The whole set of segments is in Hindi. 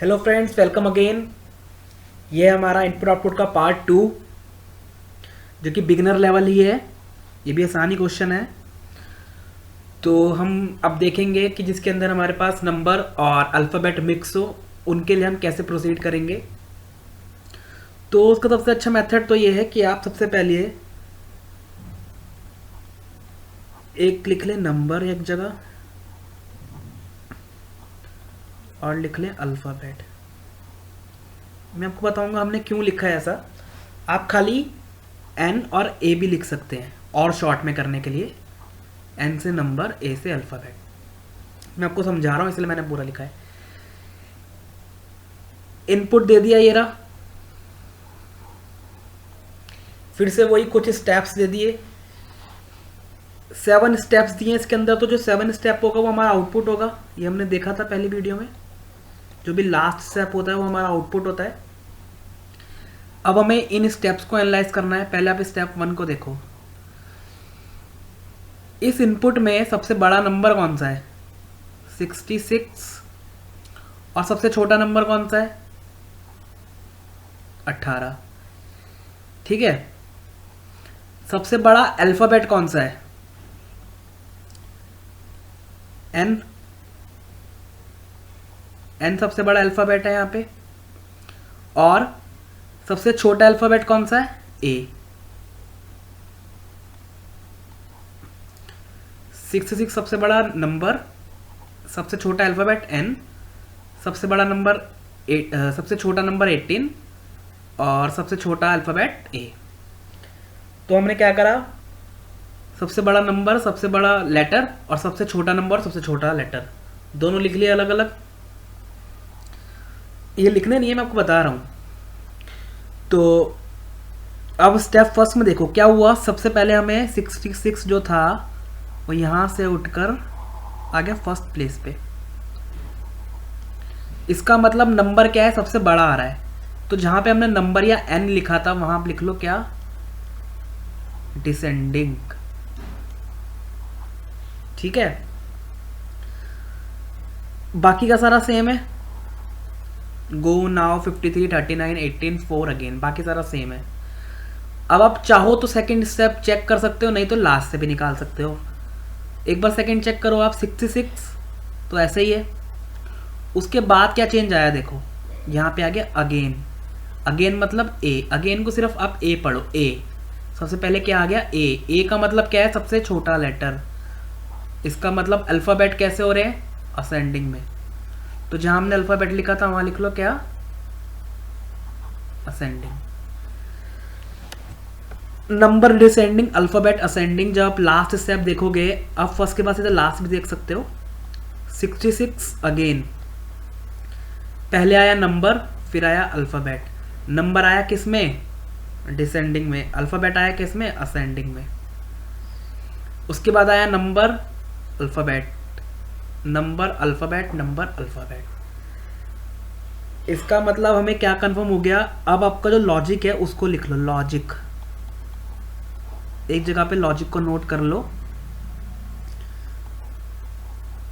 Hello friends, welcome again. ये हमारा इनपुट आउटपुट का पार्ट 2 जो कि बिगिनर लेवल ही है। ये भी आसानी क्वेश्चन है। तो हम अब देखेंगे कि जिसके अंदर हमारे पास नंबर और अल्फ़ाबेट मिक्स हो, उनके लिए हम कैसे प्रोसीड करेंगे। तो उसका सबसे अच्छा मेथड तो ये है कि आप सबसे पहले एक लिख लें नंबर एक जगह और लिख लें अल्फ़ाबेट। मैं आपको बताऊंगा हमने क्यों लिखा है ऐसा। आप खाली एन और ए भी लिख सकते हैं और शॉर्ट में करने के लिए। एन से नंबर, ए से अल्फ़ाबेट। मैं आपको समझा रहा हूँ इसलिए मैंने पूरा लिखा है। इनपुट दे दिया ये रहा, फिर से वही कुछ स्टेप्स दे दिए। 7 स्टेप्स दिए इसके अंदर, तो जो 7 स्टेप होगा वो हमारा आउटपुट होगा। ये हमने देखा था पहली वीडियो में। जो भी लास्ट स्टेप होता है वो हमारा आउटपुट होता है। अब हमें इन स्टेप्स को एनालाइज करना है। पहले आप स्टेप 1 को देखो। इस इनपुट में सबसे बड़ा नंबर कौन सा है? 66। और सबसे छोटा नंबर कौन सा है? 18। ठीक है। सबसे बड़ा अल्फाबेट कौन सा है? एन। एन सबसे बड़ा अल्फाबेट है यहाँ पे। और सबसे छोटा अल्फाबेट कौन सा है? ए। 66 सबसे बड़ा नंबर, सबसे छोटा अल्फाबेट एन, सबसे बड़ा नंबर सबसे छोटा नंबर 18 और सबसे छोटा अल्फाबेट ए। तो हमने क्या करा? सबसे बड़ा नंबर, सबसे बड़ा लेटर और सबसे छोटा नंबर, सबसे छोटा लेटर दोनों लिख लिए अलग अलग। ये लिखने नहीं है, मैं आपको बता रहा हूँ। तो अब स्टेप फर्स्ट में देखो क्या हुआ। सबसे पहले हमें 66 जो था वो यहाँ से उठकर आ गया फर्स्ट प्लेस पे। इसका मतलब नंबर क्या है? सबसे बड़ा आ रहा है। तो जहाँ पे हमने नंबर या एन लिखा था वहाँ आप लिख लो क्या? डिसेंडिंग। ठीक है। बाकी का सारा सेम है। गो नाउ 53, 39, 18, 4 अगेन, बाकी सारा सेम है। अब आप चाहो तो सेकंड स्टेप चेक कर सकते हो, नहीं तो लास्ट से भी निकाल सकते हो। एक बार सेकंड चेक करो आप। 66 तो ऐसे ही है। उसके बाद क्या चेंज आया देखो, यहाँ पे आ गया अगेन। अगेन मतलब ए। अगेन को सिर्फ आप ए पढ़ो। ए सबसे पहले क्या आ गया? ए। ए का मतलब क्या है? सबसे छोटा लेटर। इसका मतलब अल्फ़ाबेट कैसे हो रहे हैं? असेंडिंग में। तो जहाँ हमने अल्फ़ाबेट लिखा था वहाँ लिख लो क्या? Ascending. Number descending, alphabet ascending. जब आप लास्ट स्टेप देखोगे, आप फर्स्ट के बाद सीधा लास्ट भी देख सकते हो। 66 अगेन। पहले आया नंबर, फिर आया अल्फ़ाबेट। नंबर आया किस में? डिसेंडिंग में। अल्फ़ाबेट आया किस में? असेंडिंग में। उसके बाद आया number, alphabet, number, alphabet, number, alphabet. इसका मतलब हमें क्या कंफर्म हो गया? अब आपका जो लॉजिक है उसको लिख लो। लॉजिक एक जगह पे लॉजिक को नोट कर लो।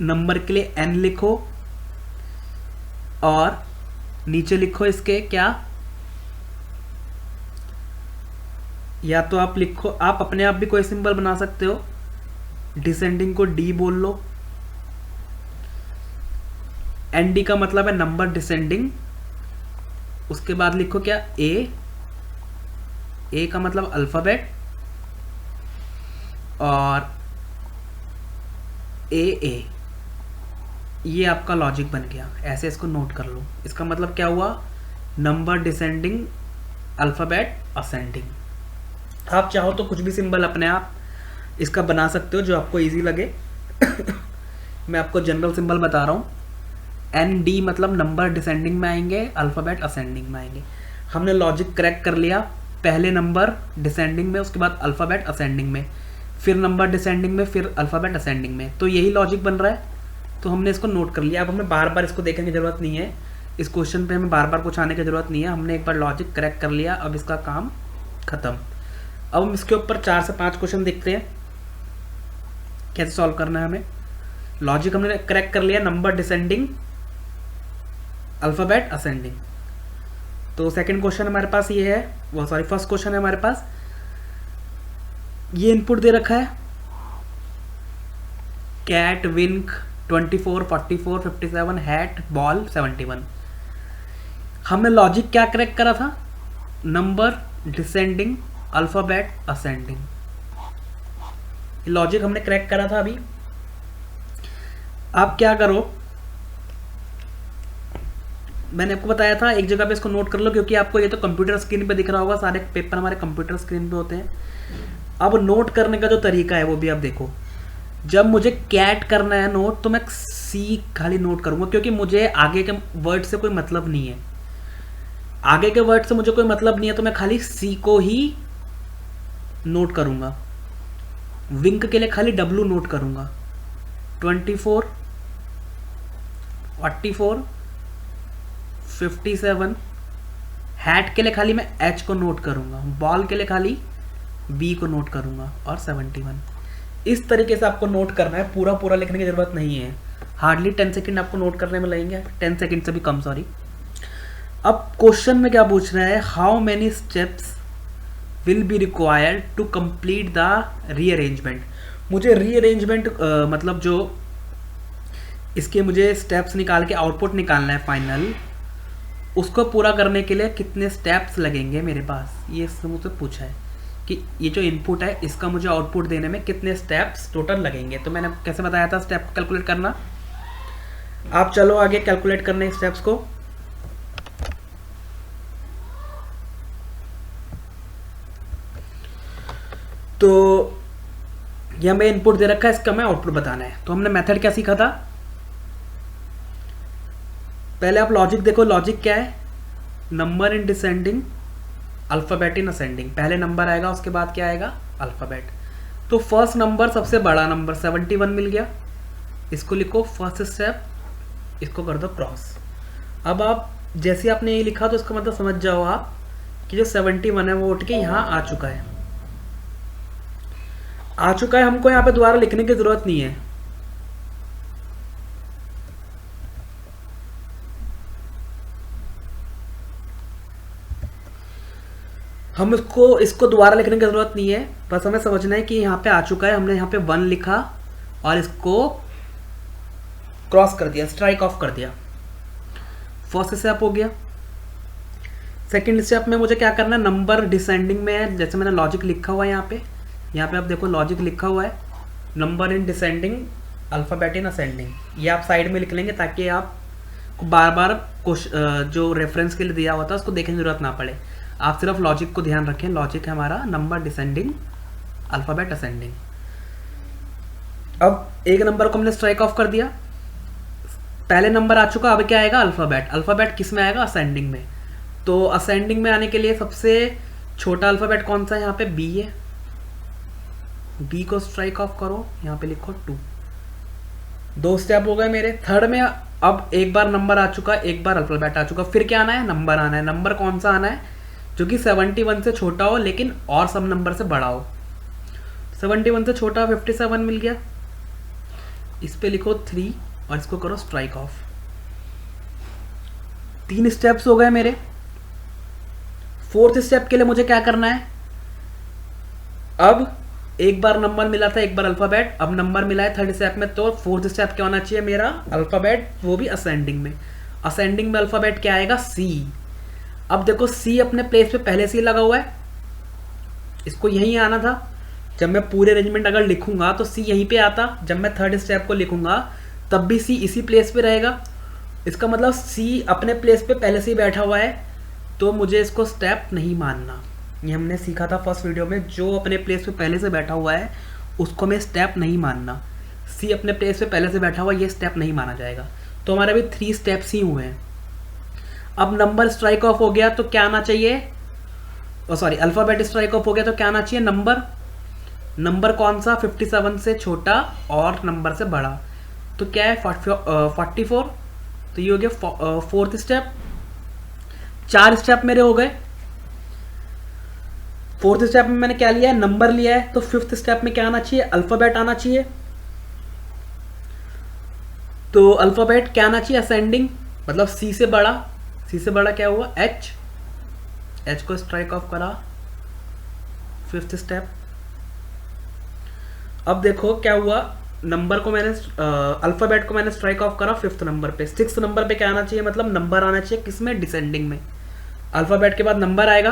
नंबर के लिए एन लिखो और नीचे लिखो इसके क्या? या तो आप लिखो, आप अपने आप भी कोई सिंबल बना सकते हो। डिसेंडिंग को डी बोल लो। एन डी का मतलब है नंबर डिसेंडिंग। उसके बाद लिखो क्या? ए। ए का मतलब अल्फ़ाबेट और ए। ये आपका लॉजिक बन गया। ऐसे इसको नोट कर लो। इसका मतलब क्या हुआ? Number descending, alphabet ascending. आप चाहो तो कुछ भी सिंबल अपने आप इसका बना सकते हो जो आपको इजी लगे। मैं आपको जनरल सिंबल बता रहा हूँ। एन डी मतलब नंबर डिसेंडिंग में आएंगे, अल्फ़ाबेट असेंडिंग में आएंगे। हमने लॉजिक करेक्ट कर लिया। पहले नंबर डिसेंडिंग में, उसके बाद अल्फ़ाबेट असेंडिंग में, फिर नंबर डिसेंडिंग में, फिर अल्फ़ाबेट असेंडिंग में। तो यही लॉजिक बन रहा है। तो हमने इसको नोट कर लिया। अब हमें बार बार इसको देखने की ज़रूरत नहीं है। इस क्वेश्चन पे हमें बार बार कुछ आने की ज़रूरत नहीं है। हमने एक बार लॉजिक करेक्ट कर लिया, अब इसका काम ख़त्म। अब हम इसके ऊपर 4 से 5 क्वेश्चन देखते हैं कैसे सॉल्व करना है हमें। लॉजिक हमने करेक्ट कर लिया। Number descending, alphabet ascending. तो सेकंड क्वेश्चन हमारे पास ये है, वो सॉरी फर्स्ट क्वेश्चन है हमारे पास, ये इनपुट दे रखा है कैट, विंक 24, 44, 57, हैट, बॉल 71। हमने लॉजिक क्या क्रैक करा था, number descending, alphabet ascending, logic हमने क्रैक करा था अभी। आप क्या करो, मैंने आपको बताया था एक जगह पे इसको नोट कर लो, क्योंकि आपको ये तो कंप्यूटर स्क्रीन पे दिख रहा होगा, सारे पेपर हमारे कंप्यूटर स्क्रीन पे होते हैं। अब नोट करने का जो तरीका है वो भी आप देखो। जब मुझे कैट करना है नोट तो मैं सी खाली नोट करूंगा, क्योंकि मुझे आगे के वर्ड से कोई मतलब नहीं है, आगे के वर्ड से मुझे कोई मतलब नहीं है, तो मैं खाली सी को ही नोट करूंगा। विंक के लिए खाली डब्लू नोट करूंगा, 24, 44, 57। हैट के लिए खाली मैं एच को नोट करूंगा, बॉल के लिए खाली बी को नोट करूंगा, और 71। इस तरीके से आपको नोट करना है, पूरा पूरा लिखने की जरूरत नहीं है, हार्डली 10 सेकंड आपको नोट करने में लगेंगे, 10 सेकंड से भी कम, सॉरी। अब क्वेश्चन में क्या पूछ रहा है, how many steps will be required to complete the rearrangement. मुझे रीअरेंजमेंट मतलब जो इसके मुझे स्टेप्स निकाल के आउटपुट निकालना है फाइनल, उसको पूरा करने के लिए कितने स्टेप्स लगेंगे मेरे पास, ये मुझसे पूछा है कि ये जो इनपुट है इसका मुझे आउटपुट देने में कितने स्टेप्स टोटल लगेंगे। तो मैंने कैसे बताया था स्टेप कैलकुलेट करना, आप चलो आगे कैलकुलेट करने स्टेप्स को। तो ये हमें इनपुट दे रखा है, इसका हमें आउटपुट बताना है। तो हमने मेथड क्या सीखा था, पहले आप लॉजिक देखो, लॉजिक क्या है, number in descending, alphabet in ascending. पहले नंबर आएगा, उसके बाद क्या आएगा, अल्फ़ाबेट। तो फर्स्ट नंबर सबसे बड़ा नंबर 71 मिल गया, इसको लिखो फर्स्ट स्टेप, इसको कर दो क्रॉस। अब आप जैसे आपने ये लिखा तो इसका मतलब समझ जाओ आप कि जो 71 है वो उठ के यहाँ आ चुका है, हमको यहाँ पे दोबारा लिखने की जरूरत नहीं है। हम इसको दोबारा लिखने की जरूरत नहीं है, बस हमें समझना है कि यहाँ पे आ चुका है, हमने यहाँ पे 1 लिखा और इसको क्रॉस कर दिया, स्ट्राइक ऑफ कर दिया। फर्स्ट स्टेप हो गया। सेकंड स्टेप में मुझे क्या करना है, नंबर डिसेंडिंग में है, जैसे मैंने लॉजिक लिखा हुआ है यहाँ पे आप देखो लॉजिक लिखा हुआ है, number in descending, alphabet in ascending. ये आप साइड में लिख लेंगे ताकि आप बार बार जो रेफरेंस के लिए दिया हुआ था उसको देखने की जरूरत ना पड़े, आप सिर्फ लॉजिक को ध्यान रखें। लॉजिक है हमारा नंबर डिसेंडिंग, अल्फ़ाबेट असेंडिंग। अब एक नंबर को हमने स्ट्राइक ऑफ कर दिया, पहले नंबर आ चुका, अब क्या आएगा, अल्फ़ाबेट। अल्फ़ाबेट किस में आएगा, असेंडिंग में। तो असेंडिंग में आने के लिए सबसे छोटा अल्फ़ाबेट कौन सा है, यहाँ पे बी है, बी को स्ट्राइक ऑफ करो, यहाँ पे लिखो 2। 2 स्टेप हो गए मेरे। थर्ड में अब एक बार नंबर आ चुका, एक बार अल्फ़ाबेट आ चुका, फिर क्या आना है, नंबर आना है। नंबर कौन सा आना है, जो कि 71 से छोटा हो लेकिन और सब नंबर से बड़ा हो। 71 से छोटा 57 मिल गया, इस पे लिखो 3 और इसको करो स्ट्राइक ऑफ। 3 स्टेप्स हो गए मेरे। फोर्थ स्टेप के लिए मुझे क्या करना है, अब एक बार नंबर मिला था, एक बार अल्फ़ाबेट, अब नंबर मिला है थर्ड स्टेप में, तो फोर्थ स्टेप क्या होना चाहिए मेरा, अल्फ़ाबेट, वो भी असेंडिंग में। असेंडिंग में अल्फ़ाबेट क्या आएगा, सी। अब देखो सी अपने प्लेस पे पहले से ही लगा हुआ है, इसको यहीं आना था। जब मैं पूरे अरेंजमेंट अगर लिखूंगा तो सी यहीं पे आता, जब मैं थर्ड स्टेप को लिखूंगा तब भी सी इसी प्लेस पे रहेगा। इसका मतलब सी अपने प्लेस पे पहले से ही बैठा हुआ है, तो मुझे इसको स्टेप नहीं मानना। ये हमने सीखा था फर्स्ट वीडियो में, जो अपने प्लेस पे पहले से बैठा हुआ है उसको मैं स्टेप नहीं मानना। सी अपने प्लेस पे पहले से बैठा हुआ, ये स्टेप नहीं माना जाएगा। तो हमारे अभी 3 स्टेप्स ही हुए हैं। अब नंबर स्ट्राइक ऑफ हो गया तो क्या आना चाहिए, सॉरी अल्फ़ाबेट स्ट्राइक ऑफ हो गया तो क्या आना चाहिए, नंबर कौन सा, 57 से छोटा और नंबर से बड़ा। तो क्या है 44, तो ये हो गया फोर्थ स्टेप। 4 स्टेप मेरे हो गए। फोर्थ स्टेप में मैंने क्या लिया है, नंबर लिया है, तो फिफ्थ स्टेप में क्या आना चाहिए, अल्फ़ाबेट आना चाहिए। तो अल्फ़ाबेट क्या आना चाहिए, असेंडिंग, मतलब सी से बड़ा क्या हुआ, एच को स्ट्राइक ऑफ करा, फिफ्थ स्टेप। अब देखो क्या हुआ, नंबर को मैंने अल्फाबेट को मैंने स्ट्राइक ऑफ करा फिफ्थ नंबर पे। सिक्स नंबर पे क्या आना चाहिए, मतलब नंबर आना चाहिए किसमें, डिसेंडिंग में। अल्फाबेट के बाद नंबर आएगा,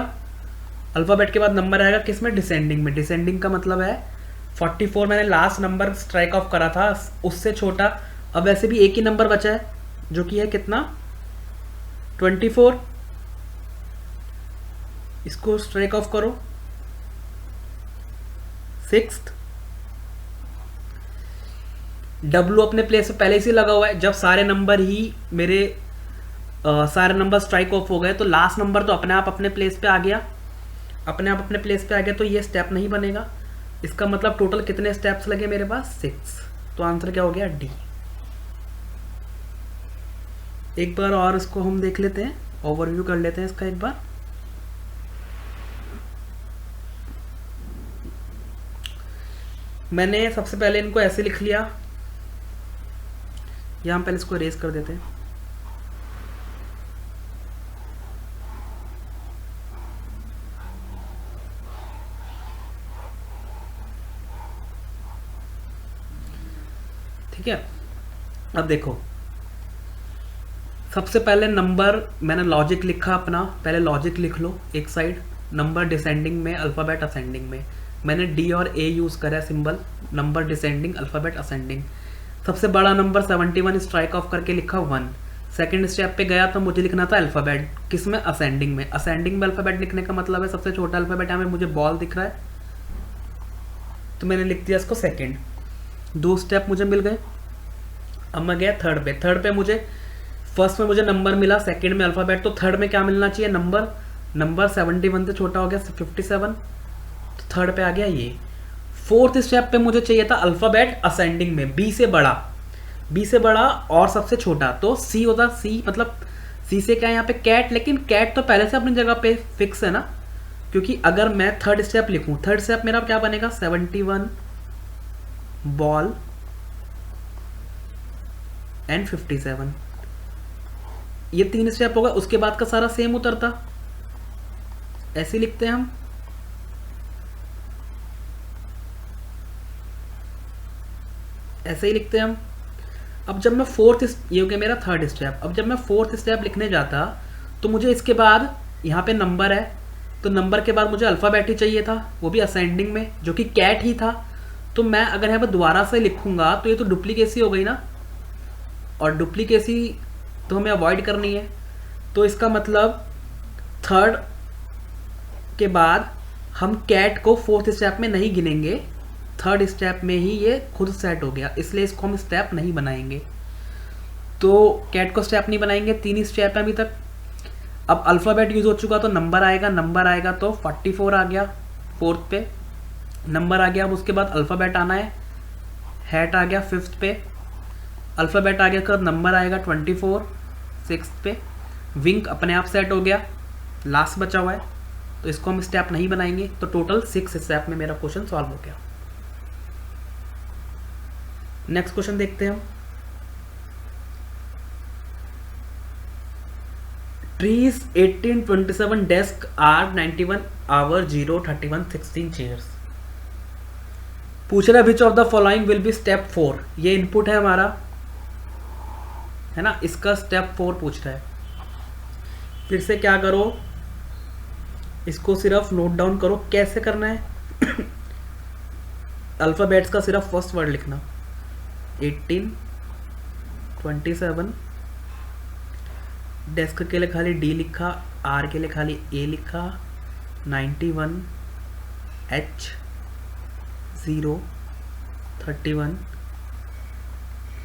अल्फाबेट के बाद नंबर आएगा किसमें, डिसेंडिंग में। डिसेंडिंग का मतलब है 44 मैंने लास्ट नंबर स्ट्राइक ऑफ करा था, उससे छोटा। अब वैसे भी एक ही नंबर बचा है जो कि है कितना, 24। इसको स्ट्राइक ऑफ करो, सिक्स्थ। डब्लू अपने प्लेस पे पहले से लगा हुआ है। जब सारे नंबर ही मेरे सारे नंबर स्ट्राइक ऑफ हो गए तो लास्ट नंबर तो अपने आप अपने प्लेस पे आ गया, अपने आप अपने प्लेस पे आ गया, तो ये स्टेप नहीं बनेगा। इसका मतलब टोटल कितने स्टेप्स लगे मेरे पास, 6। तो आंसर क्या हो गया, डी। एक बार और इसको हम देख लेते हैं, ओवरव्यू कर लेते हैं इसका एक बार। मैंने सबसे पहले इनको ऐसे लिख लिया, या हम पहले इसको रेस कर देते हैं। ठीक है, अब देखो सबसे पहले नंबर मैंने लॉजिक लिखा अपना, पहले लॉजिक लिख लो एक साइड। नंबर डिसेंडिंग में, अल्फ़ाबेट असेंडिंग में। मैंने डी और ए यूज़ करा symbol, number descending, alphabet ascending. सबसे बड़ा नंबर 71 स्ट्राइक ऑफ करके लिखा 1। सेकंड स्टेप पे गया तो मुझे लिखना था अल्फ़ाबेट, किसमें, असेंडिंग में। असेंडिंग में अल्फ़ाबेट लिखने का मतलब है सबसे छोटा अल्फ़ाबेट, यहाँ में मुझे बॉल दिख रहा है तो मैंने लिख दिया इसको सेकेंड। 2 स्टेप मुझे मिल गए। अब मैं गया थर्ड पे। थर्ड पे मुझे, फर्स्ट में मुझे नंबर मिला, सेकंड में अल्फ़ाबेट, तो थर्ड में क्या मिलना चाहिए, नंबर। नंबर 71 से छोटा हो गया 57, तो थर्ड पे आ गया ये। फोर्थ स्टेप पे मुझे चाहिए था अल्फ़ाबेट असेंडिंग में, बी से बड़ा और सबसे छोटा, तो सी होता। सी मतलब सी से क्या है यहाँ पे, कैट। लेकिन कैट तो पहले से अपनी जगह पे फिक्स है ना, क्योंकि अगर मैं थर्ड स्टेप लिखूँ, थर्ड स्टेप मेरा क्या बनेगा, 71 बॉल एंड 57। ये 3 स्टेप होगा, उसके बाद का सारा सेम उतरता। ऐसे लिखते हैं हम, ऐसे ही लिखते हैं हम। अब जब मैं ये हो गया मेरा थर्ड स्टेप। अब जब मैं फोर्थ स्टेप लिखने जाता तो मुझे इसके बाद यहाँ पे नंबर है, तो नंबर के बाद मुझे अल्फ़ाबेट ही चाहिए था, वो भी असेंडिंग में, जो कि कैट ही था। तो मैं अगर यहाँ पर दोबारा से लिखूंगा तो ये तो डुप्लीकेसी हो गई ना, और डुप्लीकेसी तो हमें अवॉइड करनी है। तो इसका मतलब थर्ड के बाद हम कैट को फोर्थ स्टेप में नहीं गिनेंगे, थर्ड स्टेप में ही ये खुद सेट हो गया, इसलिए इसको हम स्टेप नहीं बनाएंगे। तो कैट को स्टेप नहीं बनाएंगे, 3 ही स्टेप है अभी तक। अब अल्फ़ाबेट यूज़ हो चुका तो नंबर आएगा, तो 44 आ गया फोर्थ पे, नंबर आ गया। अब उसके बाद अल्फ़ाबेट आना है, हैट आ गया फिफ्थ पे, अल्फ़ाबेट आ गया, कर नंबर आएगा 24 सिक्स्थ पे, विंक अपने आप सेट हो गया, लास्ट बचा हुआ है, तो इसको हम स्टेप नहीं बनाएंगे। तो टोटल 6 स्टेप में मेरा क्वेश्चन सॉल्व हो गया। नेक्स्ट क्वेश्चन देखते हैं हम। Trees 1827 desk R 91 hour 031 16 chairs. पूछ रहा है which of the following will be step 4। ये इनपुट है हमारा, है ना, इसका स्टेप 4 पूछ रहा है। फिर से क्या करो, इसको सिर्फ नोट डाउन करो कैसे करना है। अल्फ़ाबेट्स का सिर्फ फर्स्ट वर्ड लिखना, 1827, डेस्क के लिए खाली डी लिखा, आर के लिए खाली ए लिखा, 91 एच 031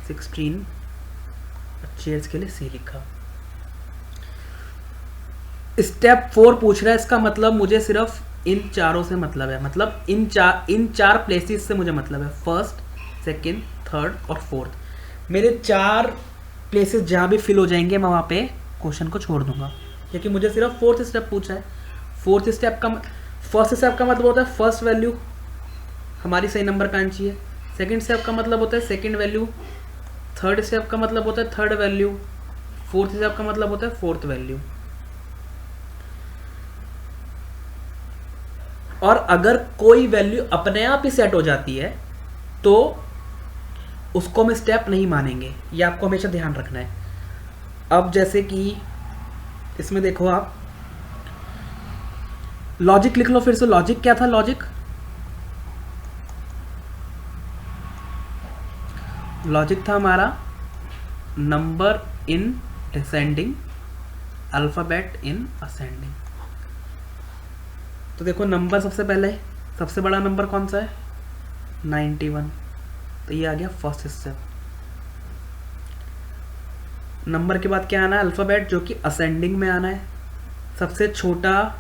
16, चेयर्स के लिए सी लिखा। स्टेप 4 पूछ रहा है, इसका मतलब मुझे सिर्फ इन चारों से मतलब है, मतलब इन चार प्लेसेस से मुझे मतलब है, फर्स्ट सेकंड थर्ड और फोर्थ। मेरे 4 प्लेसेस जहाँ भी फिल हो जाएंगे मैं वहाँ पे क्वेश्चन को छोड़ दूंगा, क्योंकि मुझे सिर्फ फोर्थ स्टेप पूछा है। फोर्थ स्टेप का फर्स्ट स्टेप का मतलब होता है फर्स्ट वैल्यू हमारी सही नंबर का आनी चाहिए, सेकंड स्टेप का मतलब होता है सेकंड वैल्यू, थर्ड स्टेप का मतलब होता है थर्ड वैल्यू, फोर्थ स्टेप का मतलब होता है फोर्थ वैल्यू। और अगर कोई वैल्यू अपने आप ही सेट हो जाती है तो उसको हम स्टेप नहीं मानेंगे, ये आपको हमेशा ध्यान रखना है। अब जैसे कि इसमें देखो आप, लॉजिक लिख लो फिर से। लॉजिक क्या था? लॉजिक था हमारा number in descending, alphabet in ascending. तो देखो नंबर सबसे पहले, सबसे बड़ा नंबर कौन सा है? 91। तो ये आ गया फर्स्ट स्टेप। नंबर के बाद क्या आना है? अल्फ़ाबेट, जो कि असेंडिंग में आना है। सबसे छोटा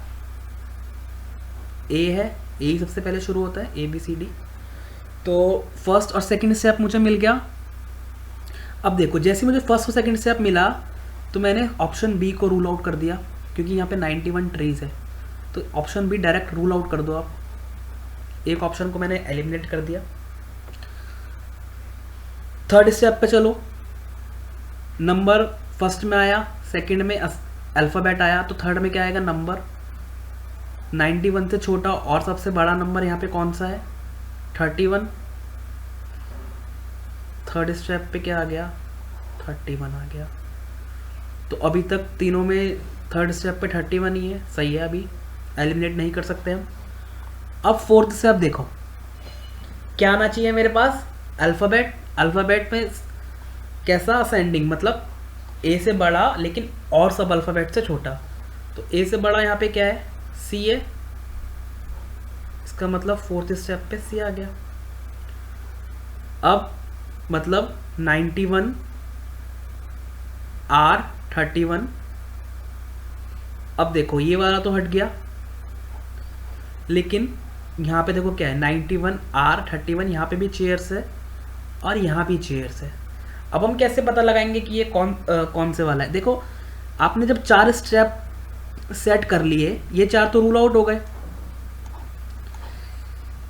ए है, ए ही सबसे पहले शुरू होता है, ABCD। तो फर्स्ट और सेकंड स्टेप मुझे मिल गया। अब देखो जैसे मुझे फर्स्ट और सेकंड स्टेप मिला तो मैंने ऑप्शन बी को रूल आउट कर दिया, क्योंकि यहाँ पे 91 ट्रीज है। तो option B direct rule out कर दो आप। एक ऑप्शन को मैंने एलिमिनेट कर दिया। थर्ड स्टेप पे चलो। नंबर फर्स्ट में आया, सेकंड में अल्फ़ाबेट आया, तो थर्ड में क्या आएगा? नंबर। 91 से छोटा और सबसे बड़ा नंबर यहाँ पे कौन सा है? 31। थर्ड स्टेप पे क्या आ गया? 31 आ गया। तो अभी तक तीनों में थर्ड स्टेप पे 31 ही है, सही है, अभी एलिमिनेट नहीं कर सकते हम। अब फोर्थ स्टेप देखो, क्या आना चाहिए मेरे पास? अल्फ़ाबेट। अल्फ़ाबेट में कैसा? असेंडिंग, मतलब ए से बड़ा लेकिन और सब अल्फ़ाबेट से छोटा। तो ए से बड़ा यहाँ पे क्या है? सी है। इसका मतलब फोर्थ स्टेप पे सी आ गया। अब मतलब 91 R 31। अब देखो ये वाला तो हट गया, लेकिन यहाँ पे देखो क्या है? 91 R 31, यहाँ पे भी चेयर्स है और यहाँ भी चेयर्स है। अब हम कैसे पता लगाएंगे कि ये कौन से वाला है? देखो आपने जब 4 स्टेप सेट कर लिए, ये 4 तो रूल आउट हो गए।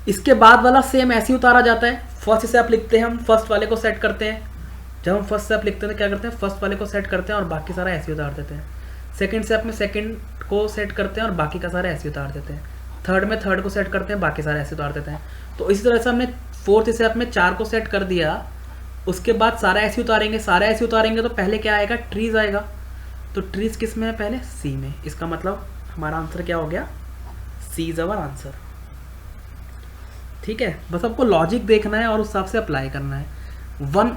इसके बाद वाला सेम ऐसे ही उतारा जाता है। फर्स्ट स्टेप लिखते हैं हम, फर्स्ट वाले को सेट करते हैं। जब हम फर्स्ट स्टेप लिखते हैं तो क्या करते हैं? फर्स्ट वाले को सेट करते हैं और बाकी सारा ऐसे ही उतार देते हैं। सेकंड स्टेप में सेकंड को सेट करते हैं और बाकी का सारा ऐसे ही उतार देते हैं। थर्ड में थर्ड को सेट करते हैं, बाकी सारा ऐसे उतार देते हैं। तो इसी तरह से हमने फोर्थ स्टेप में 4 को सेट कर दिया, उसके बाद सारा ऐसे उतारेंगे। सारा ऐसे उतारेंगे तो पहले क्या आएगा? ट्रीज आएगा। तो ट्रीज किस में है? पहले सी में। इसका मतलब हमारा आंसर क्या हो गया? सी इज अवर आंसर। ठीक है, बस आपको लॉजिक देखना है और उस हिसाब से अप्लाई करना है। वन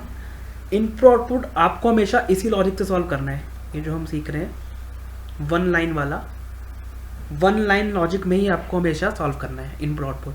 इनपुट आउटपुट आपको हमेशा इसी लॉजिक से सॉल्व करना है। ये जो हम सीख रहे हैं वन लाइन वाला, वन लाइन लॉजिक में ही आपको हमेशा सॉल्व करना है इनपुट आउटपुट।